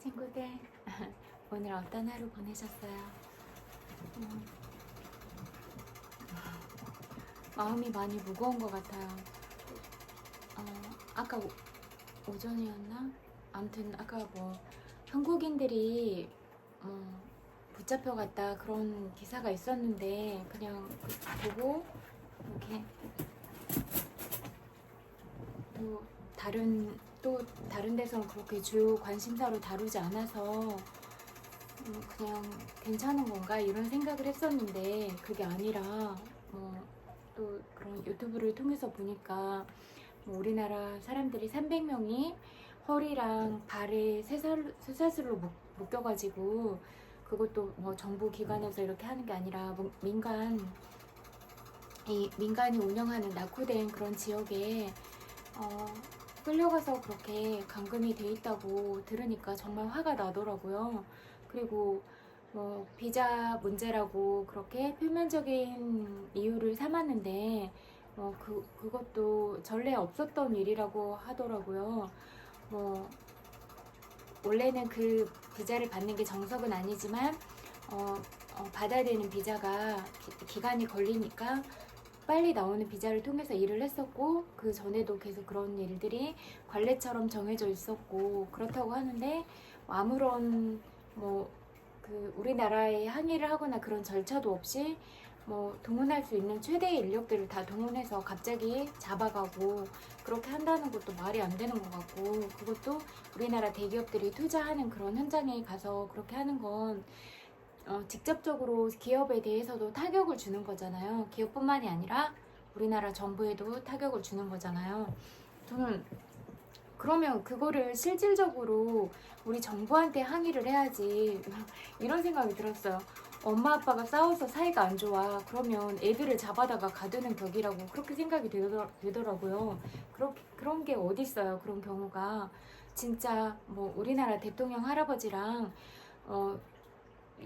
친구들, 오늘 어떤 하루 보내셨어요? 마음이 많이 무거운 것 같아요. 아까 오전이었나? 아무튼 아까 뭐 한국인들이 붙잡혀갔다 그런 기사가 있었는데 그냥 보고 이렇게 또 다른 데서는 그렇게 주요 관심사로 다루지 않아서 그냥 괜찮은 건가 이런 생각을 했었는데 그게 아니라 또 그런 유튜브를 통해서 보니까 우리나라 사람들이 300명이 허리랑 발에 쇠사슬로 묶여가지고 그것도 뭐 정부 기관에서 이렇게 하는 게 아니라 민간이 운영하는 낙후된 그런 지역에 끌려가서 그렇게 감금이 돼 있다고 들으니까 정말 화가 나더라고요. 그리고 뭐 비자 문제라고 그렇게 표면적인 이유를 삼았는데 그것도 전례 없었던 일이라고 하더라고요. 원래는 그 비자를 받는 게 정석은 아니지만 받아야 되는 비자가 기간이 걸리니까 빨리 나오는 비자를 통해서 일을 했었고 그 전에도 계속 그런 일들이 관례처럼 정해져 있었고 그렇다고 하는데 아무런 우리나라에 항의를 하거나 그런 절차도 없이 동원할 수 있는 최대의 인력들을 다 동원해서 갑자기 잡아가고 그렇게 한다는 것도 말이 안 되는 것 같고 그것도 우리나라 대기업들이 투자하는 그런 현장에 가서 그렇게 하는 건 직접적으로 기업에 대해서도 타격을 주는 거잖아요. 기업뿐만이 아니라 우리나라 정부에도 타격을 주는 거잖아요. 저는 그러면 그거를 실질적으로 우리 정부한테 항의를 해야지 이런 생각이 들었어요. 엄마 아빠가 싸워서 사이가 안 좋아. 그러면 애들을 잡아다가 가두는 격이라고 그렇게 생각이 되더라고요. 그런 게 어디 있어요. 그런 경우가. 진짜 우리나라 대통령 할아버지랑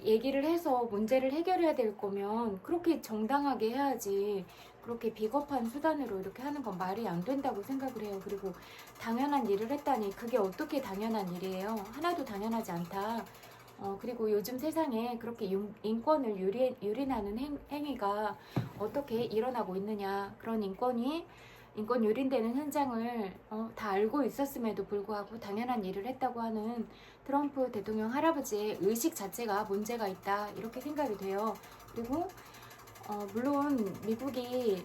얘기를 해서 문제를 해결해야 될 거면 그렇게 정당하게 해야지 그렇게 비겁한 수단으로 이렇게 하는 건 말이 안 된다고 생각을 해요. 그리고 당연한 일을 했다니 그게 어떻게 당연한 일이에요. 하나도 당연하지 않다. 그리고 요즘 세상에 그렇게 인권을 유린하는 행위가 어떻게 일어나고 있느냐. 그런 인권 유린되는 현장을 다 알고 있었음에도 불구하고 당연한 일을 했다고 하는 트럼프 대통령 할아버지의 의식 자체가 문제가 있다 이렇게 생각이 돼요. 그리고 물론 미국이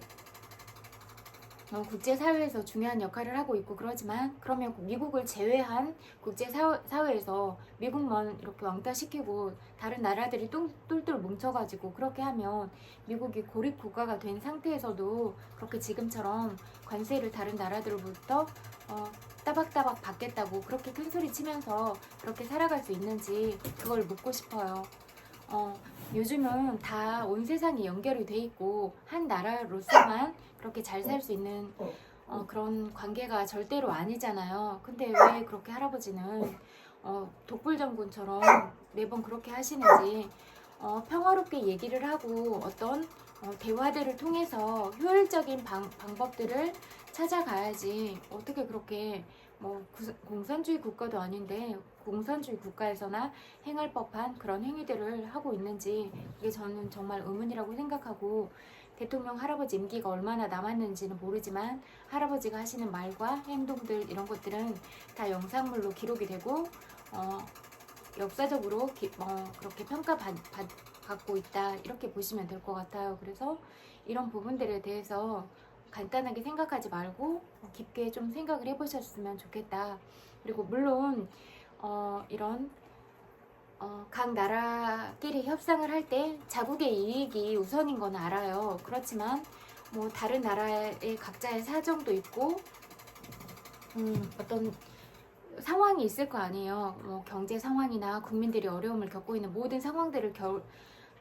국제사회에서 중요한 역할을 하고 있고 그러지만 그러면 미국을 제외한 국제사회에서 미국만 이렇게 왕따시키고 다른 나라들이 똘똘 뭉쳐가지고 그렇게 하면 미국이 고립국가가 된 상태에서도 그렇게 지금처럼 관세를 다른 나라들로부터 따박따박 받겠다고 그렇게 큰소리 치면서 그렇게 살아갈 수 있는지 그걸 묻고 싶어요. 요즘은 다 온 세상이 연결이 돼 있고 한 나라로서만 그렇게 잘 살 수 있는 그런 관계가 절대로 아니잖아요. 근데 왜 그렇게 할아버지는 독불장군처럼 매번 그렇게 하시는지 평화롭게 얘기를 하고 어떤 대화들을 통해서 효율적인 방법들을 찾아가야지 어떻게 그렇게 공산주의 국가도 아닌데 공산주의 국가에서나 행할 법한 그런 행위들을 하고 있는지 이게 저는 정말 의문이라고 생각하고 대통령 할아버지 임기가 얼마나 남았는지는 모르지만 할아버지가 하시는 말과 행동들 이런 것들은 다 영상물로 기록이 되고 역사적으로 그렇게 평가받고 있다 이렇게 보시면 될 것 같아요. 그래서 이런 부분들에 대해서 간단하게 생각하지 말고 깊게 좀 생각을 해보셨으면 좋겠다. 그리고 물론 이런 각 나라끼리 협상을 할 때 자국의 이익이 우선인 건 알아요. 그렇지만 다른 나라의 각자의 사정도 있고 어떤 상황이 있을 거 아니에요. 경제 상황이나 국민들이 어려움을 겪고 있는 모든 상황들을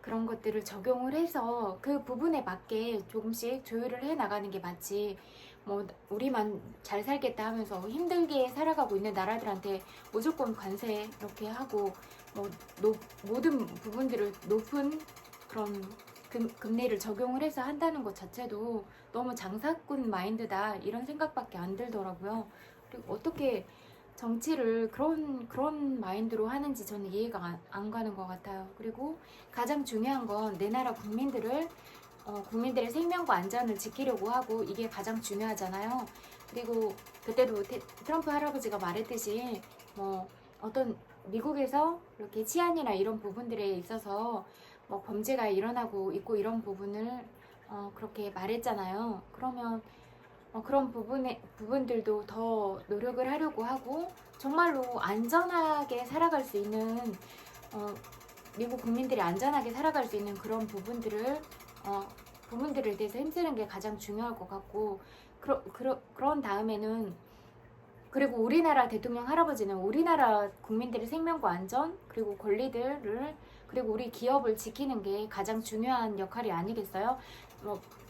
그런 것들을 적용을 해서 그 부분에 맞게 조금씩 조율을 해 나가는 게 맞지. 우리만 잘 살겠다 하면서 힘들게 살아가고 있는 나라들한테 무조건 관세 이렇게 하고 모든 부분들을 높은 그런 금리를 적용을 해서 한다는 것 자체도 너무 장사꾼 마인드다 이런 생각밖에 안 들더라고요. 그리고 어떻게 정치를 그런 마인드로 하는지 저는 이해가 안 가는 것 같아요. 그리고 가장 중요한 건 내 나라 국민들의 생명과 안전을 지키려고 하고 이게 가장 중요하잖아요. 그리고 그때도 트럼프 할아버지가 말했듯이 뭐 어떤 미국에서 이렇게 치안이나 이런 부분들에 있어서 뭐 범죄가 일어나고 있고 이런 부분을 그렇게 말했잖아요. 그러면 그런 부분들도 더 노력을 하려고 하고 정말로 안전하게 살아갈 수 있는 미국 국민들이 안전하게 살아갈 수 있는 그런 부분들에 대해서 힘쓰는 게 가장 중요할 것 같고 그런 다음에는 그리고 우리나라 대통령 할아버지는 우리나라 국민들의 생명과 안전 그리고 권리들을 그리고 우리 기업을 지키는 게 가장 중요한 역할이 아니겠어요?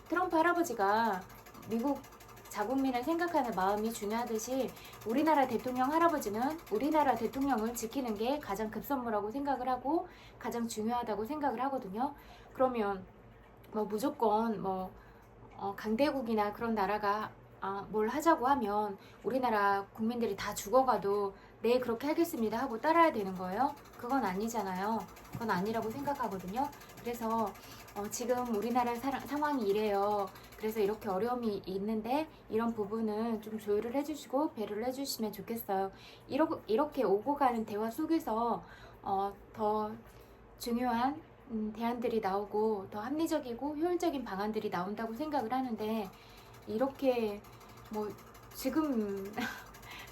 트럼프 할아버지가 미국 자국민을 생각하는 마음이 중요하듯이 우리나라 대통령 할아버지는 우리나라 대통령을 지키는 게 가장 급선무라고 생각을 하고 가장 중요하다고 생각을 하거든요. 그러면 무조건 강대국이나 그런 나라가 뭘 하자고 하면 우리나라 국민들이 다 죽어가도 네 그렇게 하겠습니다 하고 따라야 되는 거예요? 그건 아니잖아요. 그건 아니라고 생각하거든요. 그래서 지금 우리나라 상황이 이래요. 그래서 이렇게 어려움이 있는데 이런 부분은 좀 조율을 해주시고 배려를 해주시면 좋겠어요. 이렇게 오고 가는 대화 속에서 더 중요한 대안들이 나오고 더 합리적이고 효율적인 방안들이 나온다고 생각을 하는데 이렇게 지금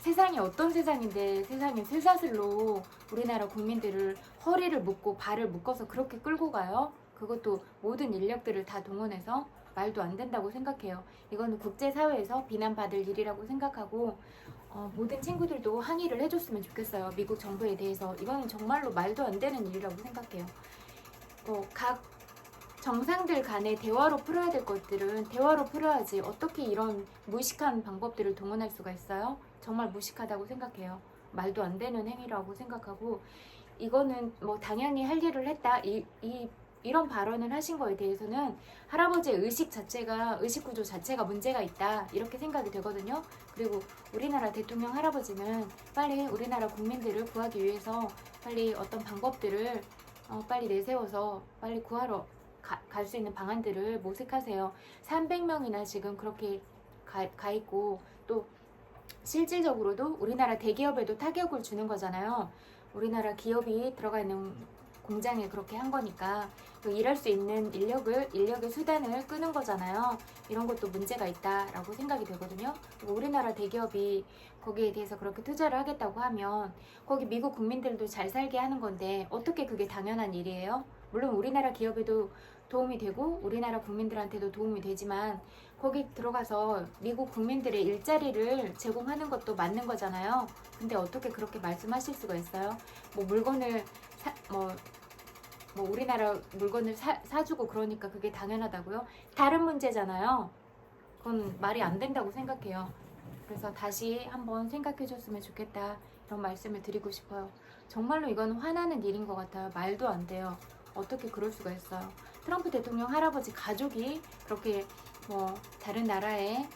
세상이 어떤 세상인데 세상에 쇠사슬로 우리나라 국민들을 허리를 묶고 발을 묶어서 그렇게 끌고 가요? 그것도 모든 인력들을 다 동원해서 말도 안 된다고 생각해요. 이거는 국제사회에서 비난받을 일이라고 생각하고 모든 친구들도 항의를 해줬으면 좋겠어요. 미국 정부에 대해서. 이거는 정말로 말도 안 되는 일이라고 생각해요. 각 정상들 간의 대화로 풀어야 될 것들은 대화로 풀어야지 어떻게 이런 무식한 방법들을 동원할 수가 있어요? 정말 무식하다고 생각해요. 말도 안 되는 행위라고 생각하고 이거는 당연히 할 일을 했다 이런 발언을 하신 거에 대해서는 할아버지의 의식 구조 자체가 문제가 있다 이렇게 생각이 되거든요. 그리고 우리나라 대통령 할아버지는 빨리 우리나라 국민들을 구하기 위해서 빨리 어떤 방법들을 빨리 내세워서 빨리 구하러 갈 수 있는 방안들을 모색하세요. 300명이나 지금 그렇게 가 있고 또 실질적으로도 우리나라 대기업에도 타격을 주는 거잖아요. 우리나라 기업이 들어가 있는 공장에 그렇게 한 거니까 또 일할 수 있는 인력의 수단을 끄는 거잖아요. 이런 것도 문제가 있다라고 생각이 되거든요. 그리고 우리나라 대기업이 거기에 대해서 그렇게 투자를 하겠다고 하면 거기 미국 국민들도 잘 살게 하는 건데 어떻게 그게 당연한 일이에요? 물론 우리나라 기업에도 도움이 되고 우리나라 국민들한테도 도움이 되지만 거기 들어가서 미국 국민들의 일자리를 제공하는 것도 맞는 거잖아요. 근데 어떻게 그렇게 말씀하실 수가 있어요? 물건을 우리나라 물건을 사주고 그러니까 그게 당연하다고요? 다른 문제잖아요. 그건 말이 안 된다고 생각해요. 그래서 다시 한번 생각해 줬으면 좋겠다 이런 말씀을 드리고 싶어요. 정말로 이건 화나는 일인 것 같아요. 말도 안 돼요. 어떻게 그럴 수가 있어요. 트럼프 대통령 할아버지 가족이 그렇게 다른 나라에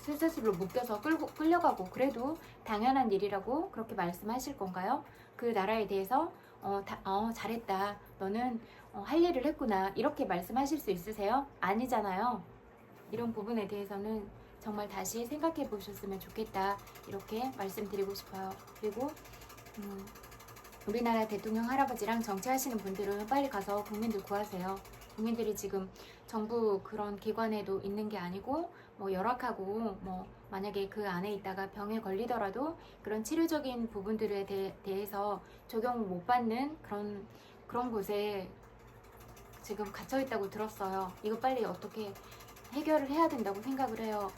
쇠사슬로 묶여서 끌려가고 그래도 당연한 일이라고 그렇게 말씀하실 건가요? 그 나라에 대해서 잘했다. 너는 할 일을 했구나. 이렇게 말씀하실 수 있으세요? 아니잖아요. 이런 부분에 대해서는 정말 다시 생각해 보셨으면 좋겠다. 이렇게 말씀드리고 싶어요. 그리고 우리나라 대통령 할아버지랑 정치하시는 분들은 빨리 가서 국민들 구하세요. 국민들이 지금 정부 그런 기관에도 있는 게 아니고 열악하고 만약에 그 안에 있다가 병에 걸리더라도 그런 치료적인 부분들에 대해서 적용을 못 받는 그런 곳에 지금 갇혀 있다고 들었어요. 이거 빨리 어떻게 해결을 해야 된다고 생각을 해요.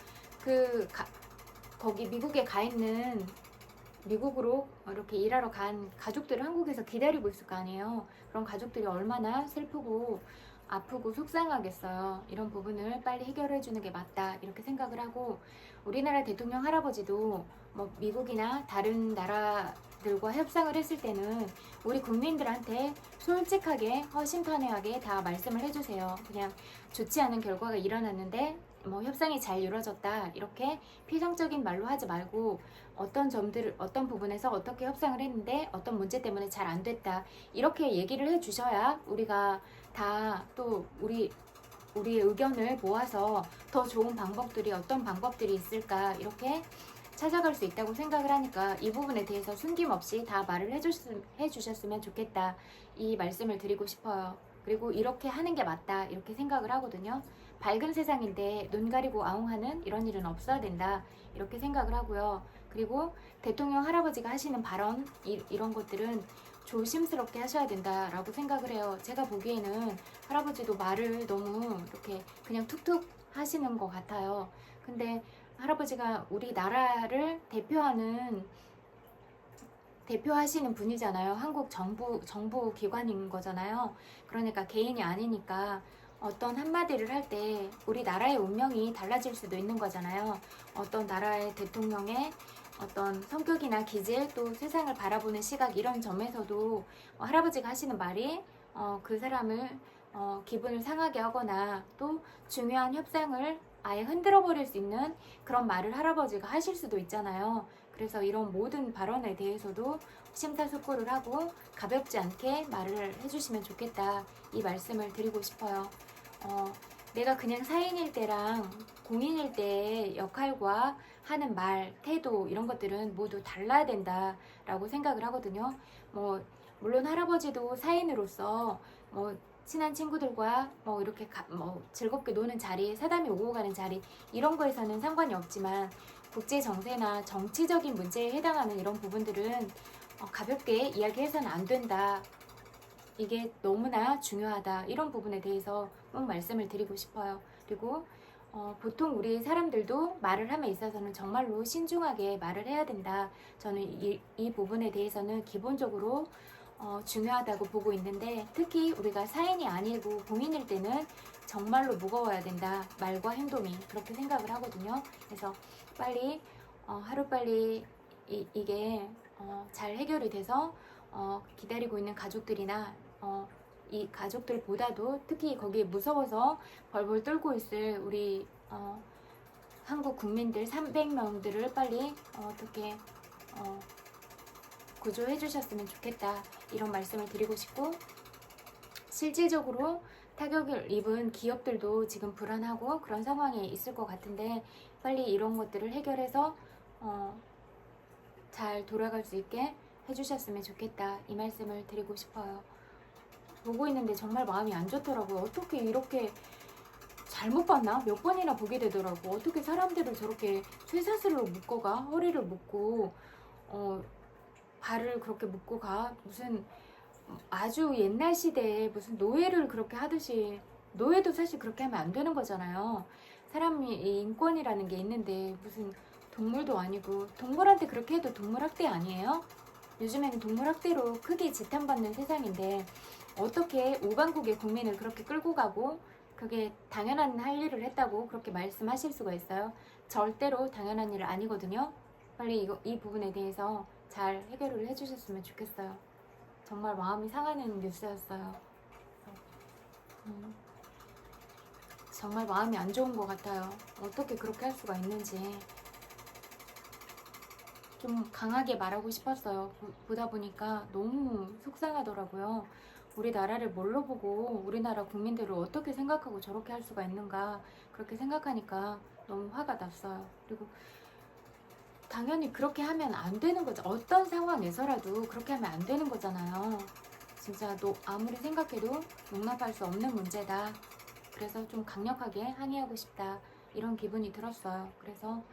거기 미국에 가 있는 미국으로 이렇게 일하러 간 가족들을 한국에서 기다리고 있을 거 아니에요. 그런 가족들이 얼마나 슬프고 아프고 속상하겠어요. 이런 부분을 빨리 해결해 주는 게 맞다 이렇게 생각을 하고 우리나라 대통령 할아버지도 미국이나 다른 나라들과 협상을 했을 때는 우리 국민들한테 솔직하게 허심탄회하게 다 말씀을 해주세요. 그냥 좋지 않은 결과가 일어났는데 뭐 협상이 잘 이루어졌다 이렇게 피상적인 말로 하지 말고 어떤 점들을 어떤 부분에서 어떻게 협상을 했는데 어떤 문제 때문에 잘 안 됐다 이렇게 얘기를 해 주셔야 우리가 다 또 우리의 의견을 모아서 더 좋은 방법들이 어떤 방법들이 있을까 이렇게 찾아갈 수 있다고 생각을 하니까 이 부분에 대해서 숨김없이 다 말을 해주셨으면 좋겠다 이 말씀을 드리고 싶어요. 그리고 이렇게 하는 게 맞다 이렇게 생각을 하거든요. 밝은 세상인데 눈 가리고 아웅하는 이런 일은 없어야 된다 이렇게 생각을 하고요. 그리고 대통령 할아버지가 하시는 발언 이런 것들은 조심스럽게 하셔야 된다라고 생각을 해요. 제가 보기에는 할아버지도 말을 너무 이렇게 그냥 툭툭 하시는 것 같아요. 근데 할아버지가 우리나라를 대표하시는 분이잖아요. 한국 정부 기관인 거잖아요. 그러니까 개인이 아니니까 어떤 한마디를 할 때 우리나라의 운명이 달라질 수도 있는 거잖아요. 어떤 나라의 대통령의 어떤 성격이나 기질 또 세상을 바라보는 시각 이런 점에서도 할아버지가 하시는 말이 그 사람을 기분을 상하게 하거나 또 중요한 협상을 아예 흔들어 버릴 수 있는 그런 말을 할아버지가 하실 수도 있잖아요. 그래서 이런 모든 발언에 대해서도 심사숙고를 하고 가볍지 않게 말을 해주시면 좋겠다 이 말씀을 드리고 싶어요. 내가 그냥 사인일 때랑 공인일 때의 역할과 하는 말, 태도 이런 것들은 모두 달라야 된다라고 생각을 하거든요. 물론 할아버지도 사인으로서 친한 친구들과 이렇게 즐겁게 노는 자리, 사담이 오고 가는 자리 이런 거에서는 상관이 없지만 국제 정세나 정치적인 문제에 해당하는 이런 부분들은 가볍게 이야기해서는 안 된다. 이게 너무나 중요하다. 이런 부분에 대해서 꼭 말씀을 드리고 싶어요. 그리고 보통 우리 사람들도 말을 함에 있어서는 정말로 신중하게 말을 해야 된다. 저는 이 부분에 대해서는 기본적으로 중요하다고 보고 있는데 특히 우리가 사인이 아니고 공인일 때는 정말로 무거워야 된다. 말과 행동이 그렇게 생각을 하거든요. 그래서 빨리 하루빨리 이게 잘 해결이 돼서 기다리고 있는 가족들이나 이 가족들보다도 특히 거기에 무서워서 벌벌 떨고 있을 우리 한국 국민들 300명들을 빨리 어떻게 구조해 주셨으면 좋겠다 이런 말씀을 드리고 싶고 실질적으로 타격을 입은 기업들도 지금 불안하고 그런 상황에 있을 것 같은데 빨리 이런 것들을 해결해서 잘 돌아갈 수 있게 해주셨으면 좋겠다 이 말씀을 드리고 싶어요. 보고 있는데 정말 마음이 안 좋더라고요. 어떻게 이렇게 잘못 봤나? 몇 번이나 보게 되더라고. 어떻게 사람들을 저렇게 쇠사슬로 묶어가? 허리를 묶고 발을 그렇게 묶고 가? 무슨 아주 옛날 시대에 무슨 노예를 그렇게 하듯이 노예도 사실 그렇게 하면 안 되는 거잖아요. 사람이 인권이라는 게 있는데 무슨 동물도 아니고 동물한테 그렇게 해도 동물학대 아니에요? 요즘에는 동물학대로 크게 지탄받는 세상인데 어떻게 오방국의 국민을 그렇게 끌고 가고 그게 당연한 할 일을 했다고 그렇게 말씀하실 수가 있어요? 절대로 당연한 일은 아니거든요. 빨리 이 부분에 대해서 잘 해결을 해주셨으면 좋겠어요. 정말 마음이 상하는 뉴스였어요. 정말 마음이 안 좋은 것 같아요. 어떻게 그렇게 할 수가 있는지 좀 강하게 말하고 싶었어요. 보다 보니까 너무 속상하더라고요. 우리나라를 뭘로 보고 우리나라 국민들을 어떻게 생각하고 저렇게 할 수가 있는가 그렇게 생각하니까 너무 화가 났어요. 그리고 당연히 그렇게 하면 안 되는 거죠. 어떤 상황에서라도 그렇게 하면 안 되는 거잖아요. 진짜 아무리 생각해도 용납할 수 없는 문제다. 그래서 좀 강력하게 항의하고 싶다. 이런 기분이 들었어요. 그래서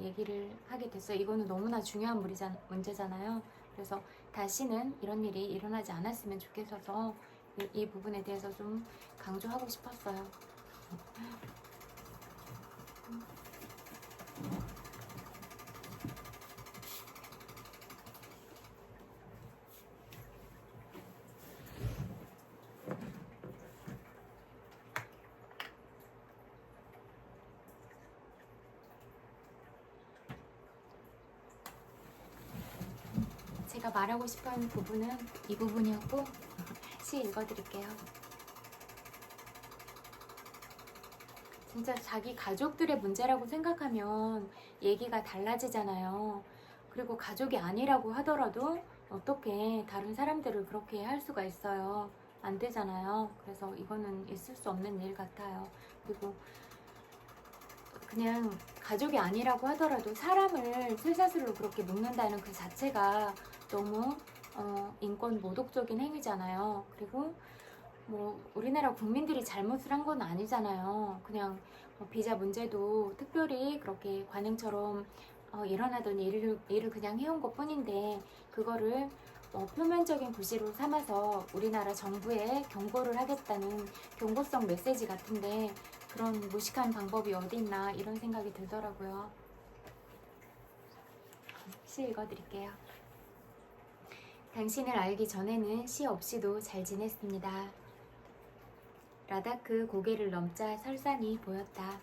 얘기를 하게 됐어요. 이거는 너무나 중요한 문제잖아요. 그래서 다시는 이런 일이 일어나지 않았으면 좋겠어서 이 부분에 대해서 좀 강조하고 싶었어요. 제가 말하고 싶은 부분은 이 부분이었고 시 읽어드릴게요. 진짜 자기 가족들의 문제라고 생각하면 얘기가 달라지잖아요. 그리고 가족이 아니라고 하더라도 어떻게 다른 사람들을 그렇게 할 수가 있어요. 안 되잖아요. 그래서 이거는 있을 수 없는 일 같아요. 그리고 그냥 가족이 아니라고 하더라도 사람을 쇠사슬로 그렇게 묶는다는 그 자체가 너무 인권 모독적인 행위잖아요. 그리고 뭐 우리나라 국민들이 잘못을 한 건 아니잖아요. 그냥 비자 문제도 특별히 그렇게 관행처럼 일어나던 일을 그냥 해온 것 뿐인데 그거를 표면적인 구실로 삼아서 우리나라 정부에 경고를 하겠다는 경고성 메시지 같은데 그런 무식한 방법이 어디 있나 이런 생각이 들더라고요. 시 읽어드릴게요. 당신을 알기 전에는 시 없이도 잘 지냈습니다. 라다크 고개를 넘자 설산이 보였다.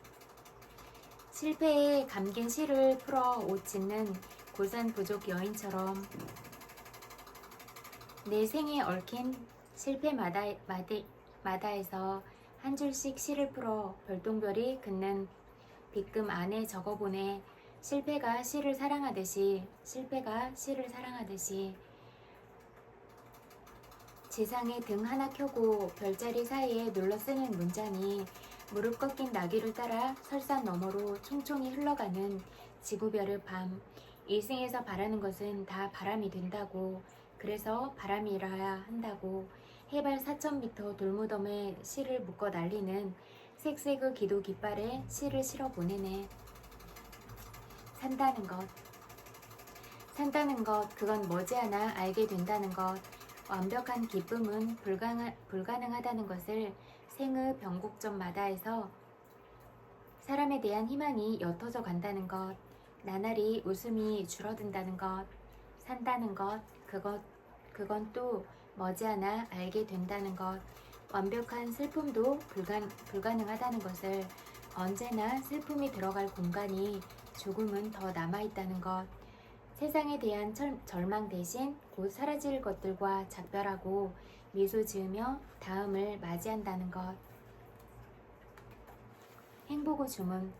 실패에 감긴 실을 풀어 옷 짓는 고산 부족 여인처럼 내 생에 얽힌 실패 마다에서 한 줄씩 실을 풀어 별똥별이 긋는 빗금 안에 적어보내. 실패가 실을 사랑하듯이 지상에 등 하나 켜고 별자리 사이에 눌러 쓰는 문장이 무릎 꺾인 나귀를 따라 설산 너머로 총총히 흘러가는 지구별의 밤. 일생에서 바라는 것은 다 바람이 된다고. 그래서 바람이라야 한다고. 해발 4,000m 돌무덤에 실을 묶어 날리는 색색의 기도 깃발에 실을 실어 보내네. 산다는 것, 그건 머지않아 알게 된다는 것. 완벽한 기쁨은 불가능하다는 것을 생의 변곡점마다에서 사람에 대한 희망이 옅어져 간다는 것. 나날이 웃음이 줄어든다는 것. 산다는 것, 그건 또 머지않아 알게 된다는 것. 완벽한 슬픔도 불가능하다는 것을 언제나 슬픔이 들어갈 공간이 조금은 더 남아있다는 것. 세상에 대한 절망 대신 곧 사라질 것들과 작별하고 미소 지으며 다음을 맞이한다는 것. 행복의 주문.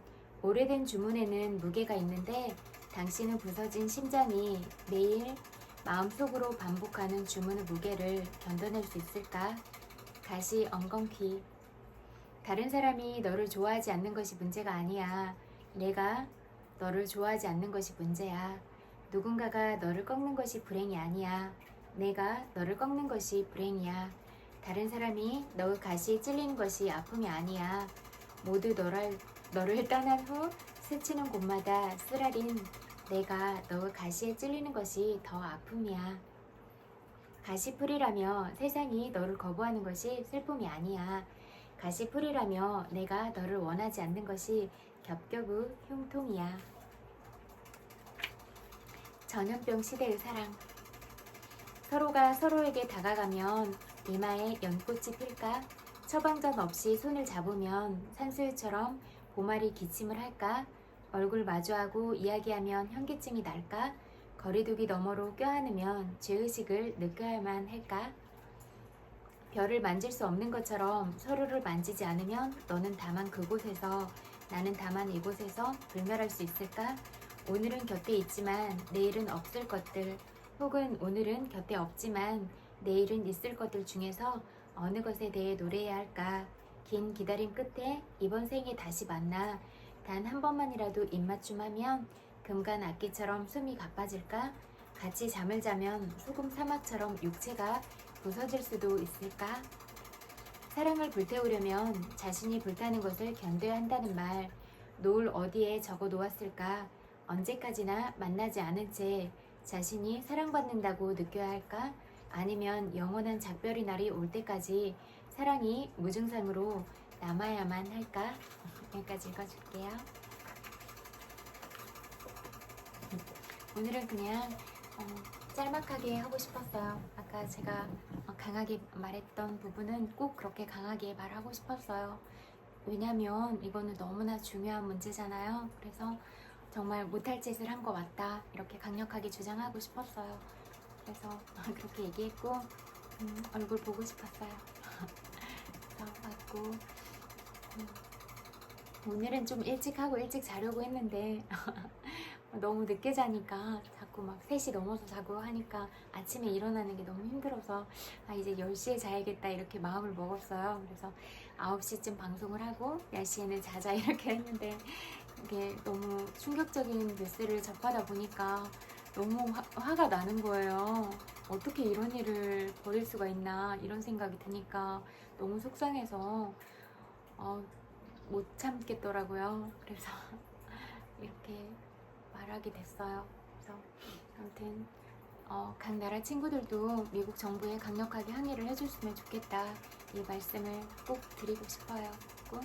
오래된 주문에는 무게가 있는데 당신은 부서진 심장이 매일 마음속으로 반복하는 주문의 무게를 견뎌낼 수 있을까? 가시 엉겅퀴. 다른 사람이 너를 좋아하지 않는 것이 문제가 아니야. 내가 너를 좋아하지 않는 것이 문제야. 누군가가 너를 꺾는 것이 불행이 아니야. 내가 너를 꺾는 것이 불행이야. 다른 사람이 너의 가시에 찔리는 것이 아픔이 아니야. 모두 너를 떠난 후 스치는 곳마다 쓰라린 내가 너의 가시에 찔리는 것이 더 아픔이야. 가시풀이라며 세상이 너를 거부하는 것이 슬픔이 아니야. 가시풀이라며 내가 너를 원하지 않는 것이 겹겹의 흉통이야. 전염병 시대의 사랑. 서로가 서로에게 다가가면 이마에 연꽃이 필까? 처방전 없이 손을 잡으면 산수유처럼 고말이 기침을 할까? 얼굴 마주하고 이야기하면 현기증이 날까? 거리두기 너머로 껴안으면 죄의식을 느껴야만 할까? 별을 만질 수 없는 것처럼 서로를 만지지 않으면 너는 다만 그곳에서 나는 다만 이곳에서 불멸할 수 있을까? 오늘은 곁에 있지만 내일은 없을 것들, 혹은 오늘은 곁에 없지만 내일은 있을 것들 중에서 어느 것에 대해 노래해야 할까? 긴 기다림 끝에 이번 생에 다시 만나 단 한 번만이라도 입맞춤하면 금간 악기처럼 숨이 가빠질까? 같이 잠을 자면 소금 사막처럼 육체가 부서질 수도 있을까? 사랑을 불태우려면 자신이 불타는 것을 견뎌야 한다는 말, 노을 어디에 적어 놓았을까? 언제까지나 만나지 않은 채 자신이 사랑받는다고 느껴야 할까? 아니면 영원한 작별의 날이 올 때까지 사랑이 무증상으로 남아야만 할까? 여기까지 읽어줄게요. 오늘은 그냥 짤막하게 하고 싶었어요. 아까 제가 강하게 말했던 부분은 꼭 그렇게 강하게 말하고 싶었어요. 왜냐면 이거는 너무나 중요한 문제잖아요. 그래서 정말 못할 짓을 한 것 같다, 이렇게 강력하게 주장하고 싶었어요. 그래서 그렇게 얘기했고 얼굴 보고 싶었어요. 그래서 왔고 오늘은 좀 일찍 하고 일찍 자려고 했는데 너무 늦게 자니까 자꾸 막 3시 넘어서 자고 하니까 아침에 일어나는 게 너무 힘들어서 이제 10시에 자야겠다 이렇게 마음을 먹었어요. 그래서 9시쯤 방송을 하고 10시에는 자자 이렇게 했는데 이게 너무 충격적인 뉴스를 접하다 보니까 너무 화가 나는 거예요. 어떻게 이런 일을 벌일 수가 있나 이런 생각이 드니까 너무 속상해서 못 참겠더라고요. 그래서 이렇게 말하게 됐어요. 그래서 아무튼 각 나라 친구들도 미국 정부에 강력하게 항의를 해줬으면 좋겠다 이 말씀을 꼭 드리고 싶어요. 꼭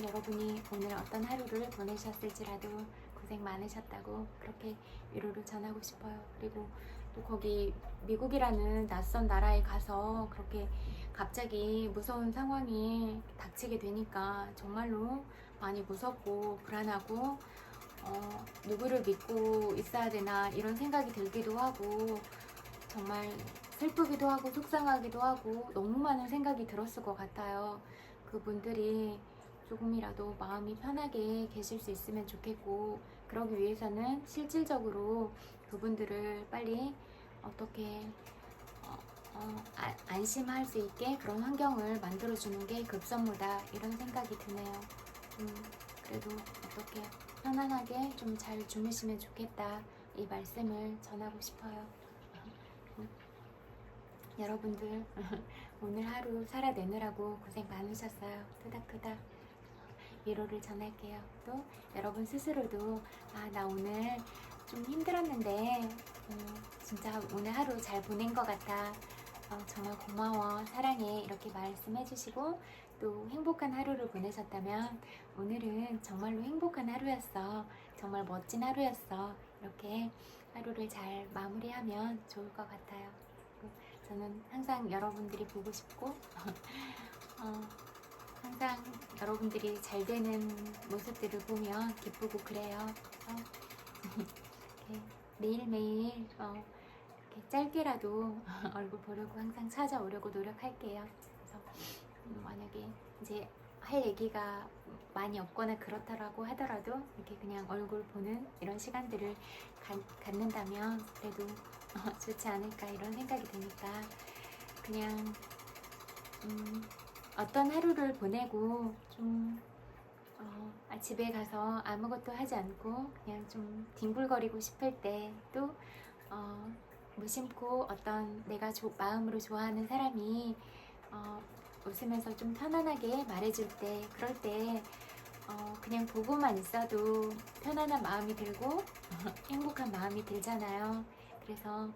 여러분이 오늘 어떤 하루를 보내셨을지라도 고생 많으셨다고 그렇게 위로를 전하고 싶어요. 그리고 또 거기 미국이라는 낯선 나라에 가서 그렇게 갑자기 무서운 상황이 닥치게 되니까 정말로 많이 무섭고 불안하고 누구를 믿고 있어야 되나 이런 생각이 들기도 하고 정말 슬프기도 하고 속상하기도 하고 너무 많은 생각이 들었을 것 같아요. 그분들이 조금이라도 마음이 편하게 계실 수 있으면 좋겠고 그러기 위해서는 실질적으로 그분들을 빨리 어떻게 안심할 수 있게 그런 환경을 만들어주는 게 급선무다 이런 생각이 드네요. 그래도 어떻게 편안하게 좀 잘 주무시면 좋겠다 이 말씀을 전하고 싶어요. 여러분들 오늘 하루 살아내느라고 고생 많으셨어요. 토닥토닥 위로를 전할게요. 또 여러분 스스로도 나 오늘 좀 힘들었는데 진짜 오늘 하루 잘 보낸 것 같아. 정말 고마워, 사랑해 이렇게 말씀해 주시고 또 행복한 하루를 보내셨다면 오늘은 정말로 행복한 하루였어, 정말 멋진 하루였어 이렇게 하루를 잘 마무리하면 좋을 것 같아요. 저는 항상 여러분들이 보고 싶고 항상 여러분들이 잘 되는 모습들을 보면 기쁘고 그래요. 매일매일 이렇게 짧게라도 얼굴 보려고 항상 찾아오려고 노력할게요. 그래서 만약에 이제 할 얘기가 많이 없거나 그렇다라고 하더라도 이렇게 그냥 얼굴 보는 이런 시간들을 갖는다면 그래도 좋지 않을까 이런 생각이 드니까 그냥 어떤 하루를 보내고 좀 집에 가서 아무것도 하지 않고 그냥 좀 뒹굴거리고 싶을 때 또 무심코 어떤 내가 마음으로 좋아하는 사람이 웃으면서 좀 편안하게 말해줄 때 그럴 때 그냥 보고만 있어도 편안한 마음이 들고 행복한 마음이 들잖아요. 그래서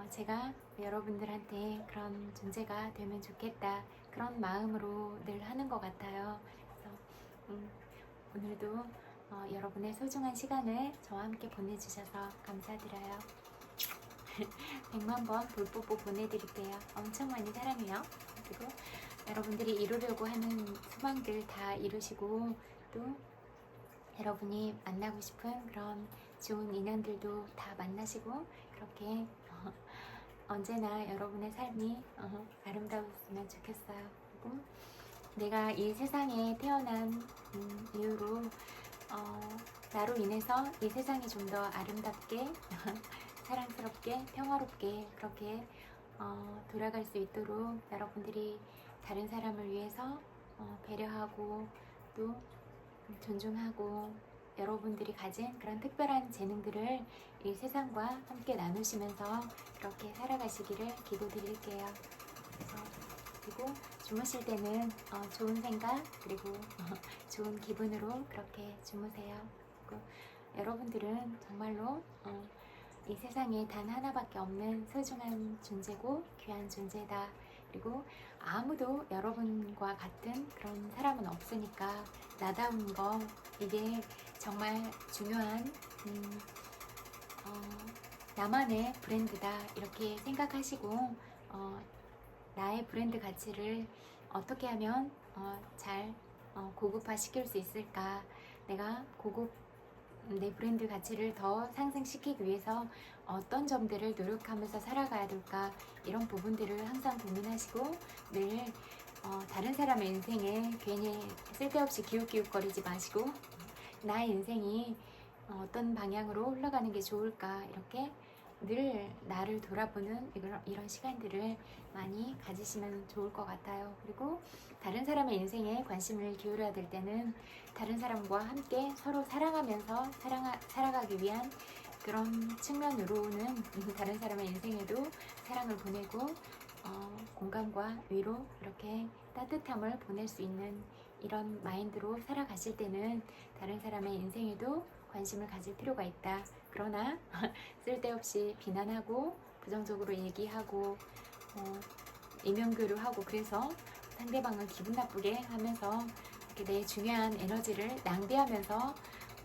제가 여러분들한테 그런 존재가 되면 좋겠다 그런 마음으로 늘 하는 것 같아요. 그래서 오늘도 여러분의 소중한 시간을 저와 함께 보내주셔서 감사드려요. 100만 번 볼뽀뽀 보내드릴게요. 엄청 많이 사랑해요. 그리고 여러분들이 이루려고 하는 소망들 다 이루시고 또 여러분이 만나고 싶은 그런 좋은 인연들도 다 만나시고 그렇게 언제나 여러분의 삶이 아름다웠으면 좋겠어요. 그리고 내가 이 세상에 태어난 이유로 나로 인해서 이 세상이 좀 더 아름답게 사랑스럽게 평화롭게 그렇게 돌아갈 수 있도록 여러분들이 다른 사람을 위해서 배려하고 또 존중하고 여러분들이 가진 그런 특별한 재능들을 이 세상과 함께 나누시면서 그렇게 살아가시기를 기도드릴게요. 그리고 주무실 때는 좋은 생각 그리고 좋은 기분으로 그렇게 주무세요. 그리고 여러분들은 정말로 이 세상에 단 하나밖에 없는 소중한 존재고 귀한 존재다. 그리고 아무도 여러분과 같은 그런 사람은 없으니까 나다운 거 이게 정말 중요한 나만의 브랜드다 이렇게 생각하시고 나의 브랜드 가치를 어떻게 하면 잘 고급화 시킬 수 있을까, 내가 내 브랜드 가치를 더 상승시키기 위해서 어떤 점들을 노력하면서 살아가야 될까 이런 부분들을 항상 고민하시고 늘 다른 사람의 인생에 괜히 쓸데없이 기웃기웃거리지 마시고 나의 인생이 어떤 방향으로 흘러가는 게 좋을까 이렇게 늘 나를 돌아보는 이런 시간들을 많이 가지시면 좋을 것 같아요. 그리고 다른 사람의 인생에 관심을 기울여야 될 때는 다른 사람과 함께 서로 사랑하면서 살아가기 위한 그런 측면으로는 다른 사람의 인생에도 사랑을 보내고 공감과 위로 이렇게 따뜻함을 보낼 수 있는 이런 마인드로 살아가실 때는 다른 사람의 인생에도 관심을 가질 필요가 있다. 그러나 쓸데없이 비난하고 부정적으로 얘기하고 이면교류하고 그래서 상대방을 기분 나쁘게 하면서 이렇게 내 중요한 에너지를 낭비하면서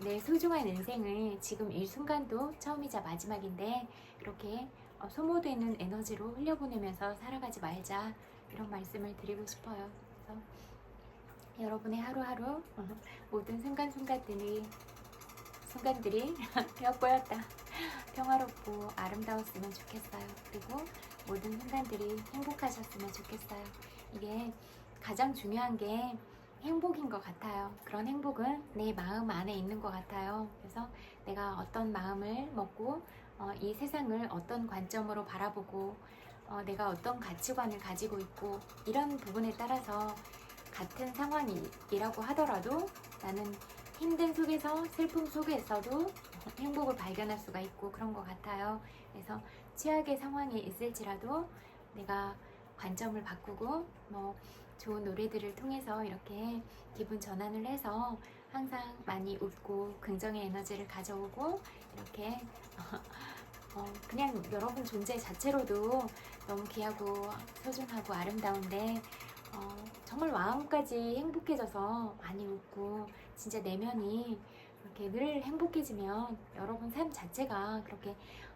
내 소중한 인생을 지금 이 순간도 처음이자 마지막인데 이렇게 소모되는 에너지로 흘려보내면서 살아가지 말자 이런 말씀을 드리고 싶어요. 그래서 여러분의 하루하루 모든 순간들이 펴보였다 평화롭고 아름다웠으면 좋겠어요. 그리고 모든 순간들이 행복하셨으면 좋겠어요. 이게 가장 중요한 게 행복인 것 같아요. 그런 행복은 내 마음 안에 있는 것 같아요. 그래서 내가 어떤 마음을 먹고 이 세상을 어떤 관점으로 바라보고 내가 어떤 가치관을 가지고 있고 이런 부분에 따라서 같은 상황이라고 하더라도 나는 힘든 속에서 슬픔 속에서도 행복을 발견할 수가 있고 그런 것 같아요. 그래서 최악의 상황이 있을지라도 내가 관점을 바꾸고 좋은 노래들을 통해서 이렇게 기분 전환을 해서 항상 많이 웃고 긍정의 에너지를 가져오고 이렇게 그냥 여러분 존재 자체로도 너무 귀하고 소중하고 아름다운데 정말 마음까지 행복해져서 많이 웃고 진짜 내면이 이렇게 늘 행복해지면 여러분 삶 자체가 그렇게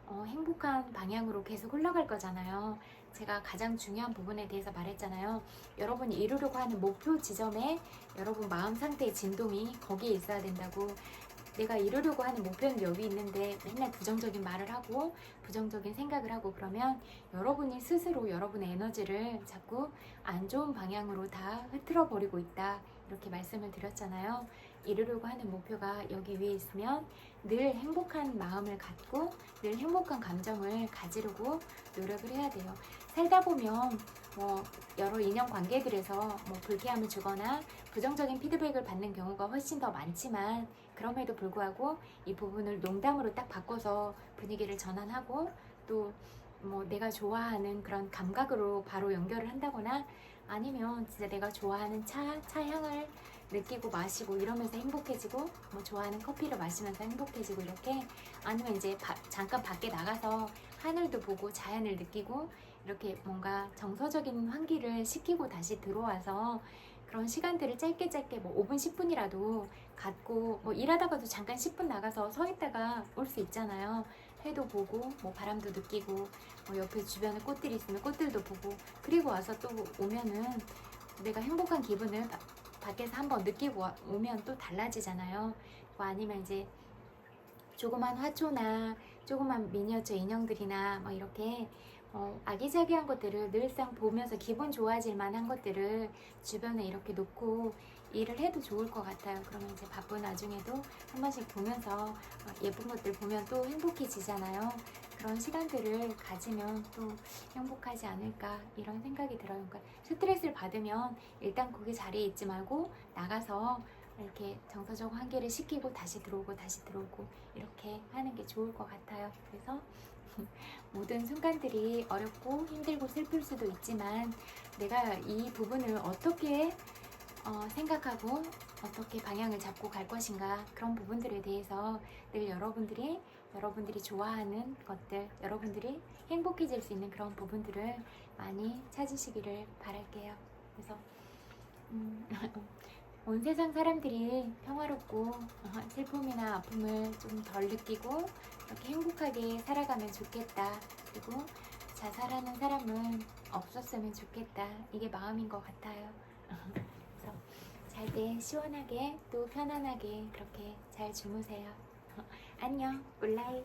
행복한 방향으로 계속 흘러갈 거잖아요. 제가 가장 중요한 부분에 대해서 말했잖아요. 여러분이 이루려고 하는 목표 지점에 여러분 마음 상태의 진동이 거기에 있어야 된다고. 내가 이루려고 하는 목표는 여기 있는데 맨날 부정적인 말을 하고 부정적인 생각을 하고 그러면 여러분이 스스로 여러분의 에너지를 자꾸 안 좋은 방향으로 다 흐트러 버리고 있다 이렇게 말씀을 드렸잖아요. 이루려고 하는 목표가 여기 위에 있으면 늘 행복한 마음을 갖고 늘 행복한 감정을 가지려고 노력을 해야 돼요. 살다 보면 여러 인연관계들에서 불쾌함을 주거나 부정적인 피드백을 받는 경우가 훨씬 더 많지만 그럼에도 불구하고 이 부분을 농담으로 딱 바꿔서 분위기를 전환하고 또 내가 좋아하는 그런 감각으로 바로 연결을 한다거나 아니면 진짜 내가 좋아하는 차 향을 느끼고 마시고 이러면서 행복해지고 좋아하는 커피를 마시면서 행복해지고 이렇게 아니면 이제 잠깐 밖에 나가서 하늘도 보고 자연을 느끼고 이렇게 뭔가 정서적인 환기를 시키고 다시 들어와서 그런 시간들을 짧게 5분 10분이라도 갖고 일하다가도 잠깐 10분 나가서 서 있다가 올 수 있잖아요. 해도 보고 바람도 느끼고 옆에 주변에 꽃들이 있으면 꽃들도 보고 그리고 와서 또 오면은 내가 행복한 기분을 밖에서 한번 느끼고 오면 또 달라지잖아요. 아니면 이제 조그만 화초나 조그만 미니어처 인형들이나 이렇게 아기자기한 것들을 늘상 보면서 기분 좋아질 만한 것들을 주변에 이렇게 놓고 일을 해도 좋을 것 같아요. 그러면 이제 바쁜 와중에도 한 번씩 보면서 예쁜 것들 보면 또 행복해지잖아요. 그런 시간들을 가지면 또 행복하지 않을까 이런 생각이 들어요. 그러니까 스트레스를 받으면 일단 거기 자리에 있지 말고 나가서 이렇게 정서적 환기를 시키고 다시 들어오고 이렇게 하는 게 좋을 것 같아요. 그래서 모든 순간들이 어렵고 힘들고 슬플 수도 있지만 내가 이 부분을 어떻게 생각하고 어떻게 방향을 잡고 갈 것인가 그런 부분들에 대해서 늘 여러분들이 좋아하는 것들 여러분들이 행복해질 수 있는 그런 부분들을 많이 찾으시기를 바랄게요. 그래서 온 세상 사람들이 평화롭고 슬픔이나 아픔을 좀 덜 느끼고 이렇게 행복하게 살아가면 좋겠다. 그리고 자살하는 사람은 없었으면 좋겠다. 이게 마음인 것 같아요. 그래서 잘 때 시원하게 또 편안하게 그렇게 잘 주무세요. 안녕, 굿나잇.